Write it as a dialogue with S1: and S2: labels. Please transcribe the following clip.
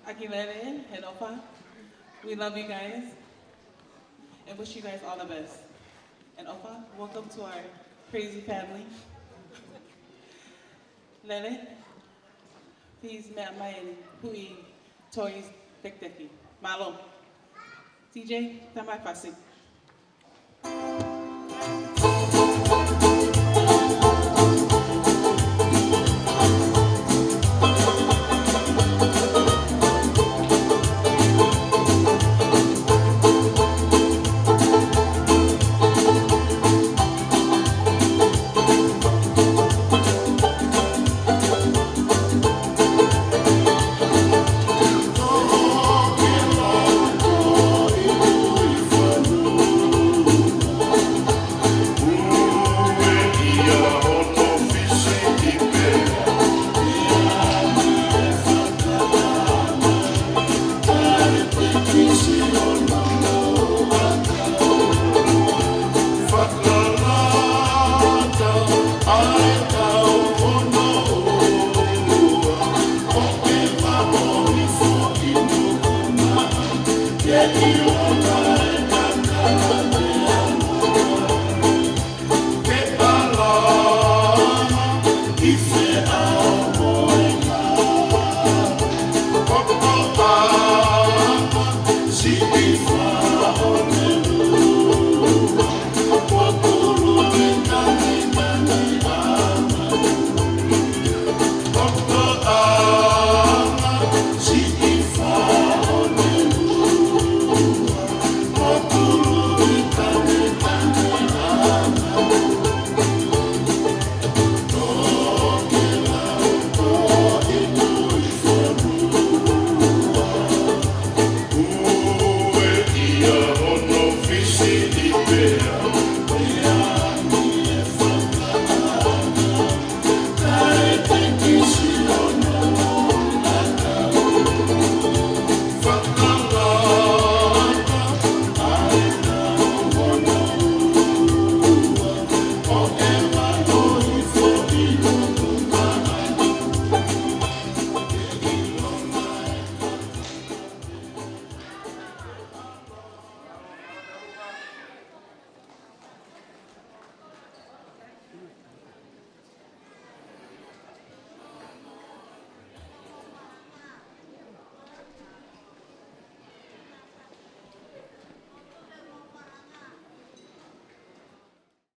S1: Akilene and Opa. We love you guys and wish you guys all the best. And Opa, welcome to our crazy family. Lele, please main hui toys tekteki. Malo. TJ, tamai fasi.
S2: Yeah.